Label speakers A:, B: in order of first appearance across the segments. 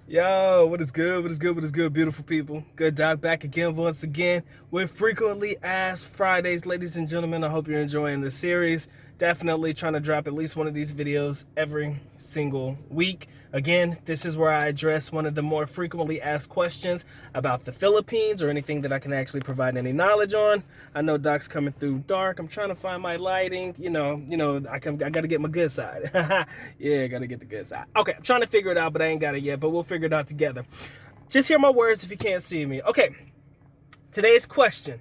A: Yo, what is good? What is good? What is good, beautiful people? Good Doc back again once again with Frequently Asked Fridays. Ladies and gentlemen, I hope you're enjoying the series. Definitely trying to drop at least one of these videos every single week. Again, this is where I address one of the more frequently asked questions about the Philippines or anything that I can actually provide any knowledge on. I know Doc's coming through dark. I'm trying to find my lighting. I got to get my good side. Yeah, got to get the good side. Okay, I'm trying to figure it out, but I ain't got it yet, but we'll figure it out together. Just hear my words if you can't see me. Okay, today's question.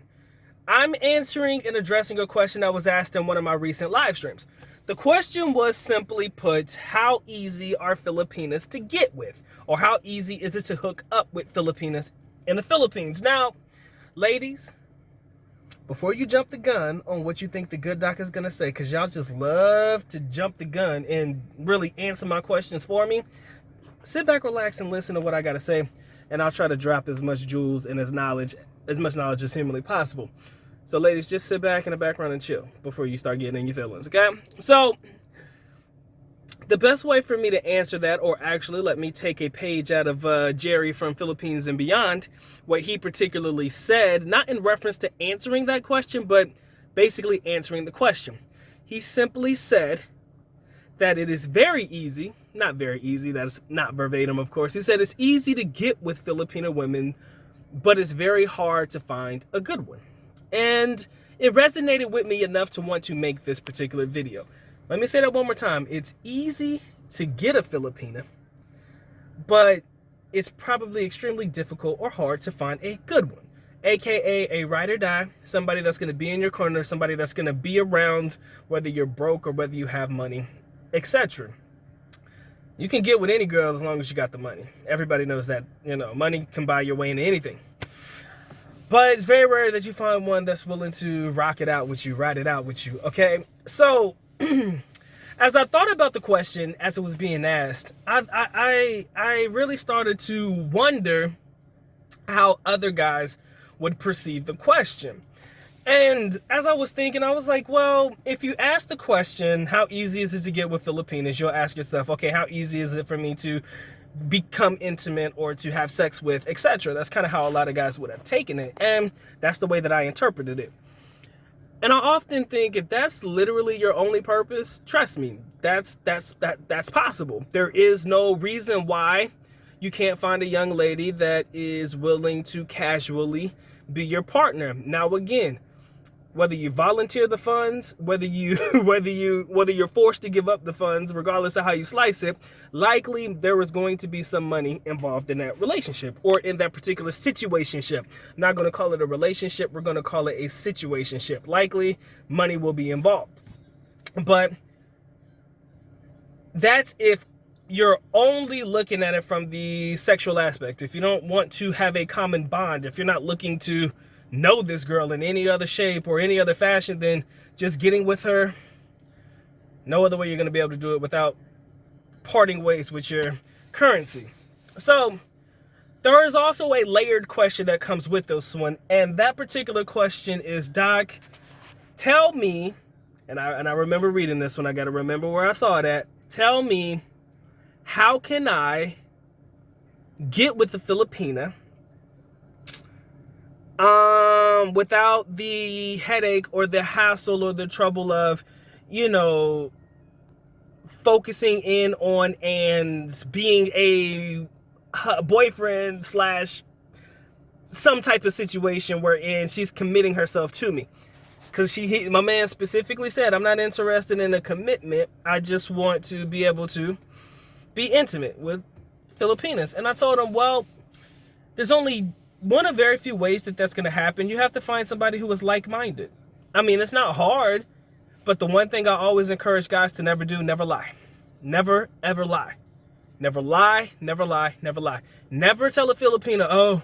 A: I'm answering and addressing a question that was asked in one of my recent live streams. The question was simply put, how easy are Filipinas to get with? Or how easy is it to hook up with Filipinas in the Philippines? Now, ladies, before you jump the gun on what you think the good doc is going to say, because y'all just love to jump the gun and really answer my questions for me, sit back, relax, and listen to what I got to say, and I'll try to drop as much jewels and as much knowledge as humanly possible. So ladies, just sit back in the background and chill before you start getting in your feelings, okay? So the best way for me to answer that, or actually let me take a page out of Jerry from Philippines and Beyond, what he particularly said, not in reference to answering that question, but basically answering the question. He simply said that it is very easy, not very easy, that's not verbatim, of course. He said it's easy to get with Filipino women, but it's very hard to find a good one. And it resonated with me enough to want to make this particular video. Let me say that one more time. It's easy to get a Filipina, but it's probably extremely difficult or hard to find a good one. AKA a ride or die, somebody that's going to be in your corner, somebody that's going to be around whether you're broke or whether you have money, etc. You can get with any girl as long as you got the money. Everybody knows that, money can buy your way into anything. But it's very rare that you find one that's willing to rock it out with you, ride it out with you, okay? So, as I thought about the question as it was being asked, I really started to wonder how other guys would perceive the question. And as I was thinking, I was like, well, if you ask the question, how easy is it to get with Filipinas, you'll ask yourself, okay, how easy is it for me to become intimate or to have sex with, etc. That's kind of how a lot of guys would have taken it, and that's the way that I interpreted it. And I often think if that's literally your only purpose, trust me, that's possible. There is no reason why you can't find a young lady that is willing to casually be your partner. Now again, whether you volunteer the funds, whether you're forced to give up the funds, regardless of how you slice it, likely there is going to be some money involved in that relationship or in that particular situationship. I'm not going to call it a relationship. We're going to call it a situationship. Likely money will be involved. But that's if you're only looking at it from the sexual aspect. If you don't want to have a common bond, if you're not looking to know this girl in any other shape or any other fashion than just getting with her, no other way you're going to be able to do it without parting ways with your currency. So there is also a layered question that comes with this one, and that particular question is, Doc, tell me, and I remember reading this one, I got to remember where I saw it at, tell me, how can I get with the Filipina without the headache or the hassle or the trouble of, focusing in on and being a boyfriend slash some type of situation wherein she's committing herself to me. Because my man specifically said, I'm not interested in a commitment. I just want to be able to be intimate with Filipinas. And I told him, well, there's only one of very few ways that that's going to happen. You have to find somebody who is like-minded. I mean, it's not hard, but the one thing I always encourage guys to never do, never lie. Never, ever lie. Never lie, never lie, never lie. Never tell a Filipino, oh,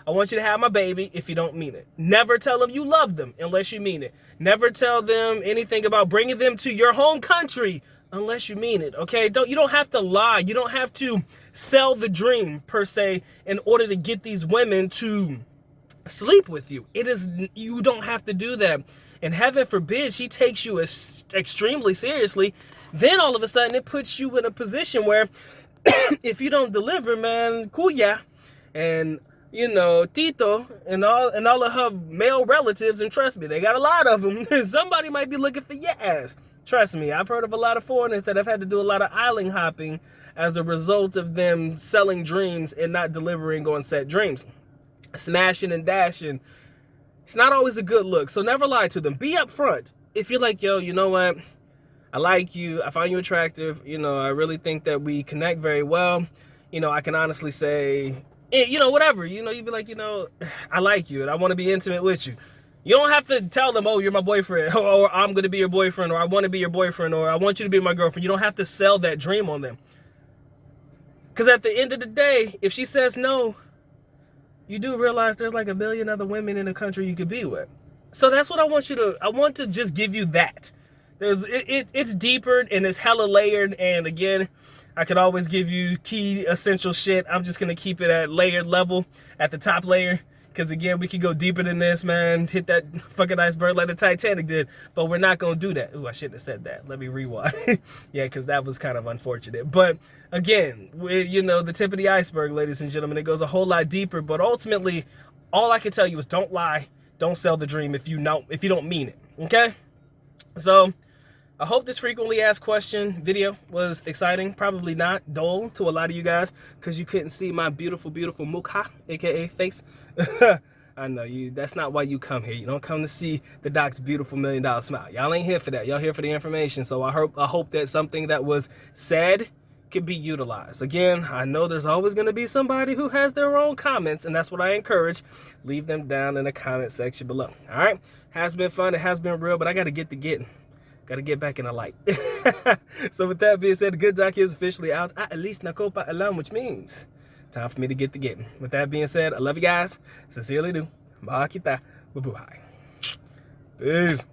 A: I want you to have my baby, if you don't mean it. Never tell them you love them unless you mean it. Never tell them anything about bringing them to your home country unless you mean it, okay? You don't have to lie. You don't have to sell the dream, per se, in order to get these women to sleep with you. You don't have to do that. And heaven forbid she takes you extremely seriously. Then all of a sudden it puts you in a position where if you don't deliver, man, kuya, and you know, Tito and all of her male relatives, and trust me, they got a lot of them. Somebody might be looking for your ass. Trust me, I've heard of a lot of foreigners that have had to do a lot of island hopping as a result of them selling dreams and not delivering on set dreams. Smashing and dashing. It's not always a good look, so never lie to them. Be upfront. If you're like, yo, you know what? I like you. I find you attractive. You know, I really think that we connect very well. You know, I can honestly say, you know, whatever. You know, you'd be like, you know, I like you and I want to be intimate with you. You don't have to tell them, oh, you're my boyfriend, or I'm going to be your boyfriend, or I want to be your boyfriend, or I want you to be my girlfriend. You don't have to sell that dream on them. Because at the end of the day, if she says no, you do realize there's like a million other women in the country you could be with. So that's what I want to just give you that. It's deeper and it's hella layered, and again, I could always give you key essential shit. I'm just gonna keep it at layered level, at the top layer, because again, we could go deeper than this, man. Hit that fucking iceberg like the Titanic did, but we're not gonna do that. Ooh, I shouldn't have said that. Let me rewind. Yeah, because that was kind of unfortunate. But again, you know, the tip of the iceberg, ladies and gentlemen, it goes a whole lot deeper. But ultimately, all I can tell you is don't lie, don't sell the dream if you don't mean it. Okay? So I hope this frequently asked question video was exciting. Probably not. Dull to a lot of you guys because you couldn't see my beautiful, beautiful mukha, aka face. I know you. That's not why you come here. You don't come to see the doc's beautiful $1 million smile. Y'all ain't here for that. Y'all here for the information. So I hope that something that was said can be utilized. Again, I know there's always going to be somebody who has their own comments, and that's what I encourage. Leave them down in the comment section below. All right? Has been fun. It has been real, but I got to get to getting. Got to get back in the light. So with that being said, the good doc is officially out. At least nakopa alam, which means time for me to get to getting. With that being said, I love you guys. Sincerely do. Mahal kita. Mabuhay. Peace.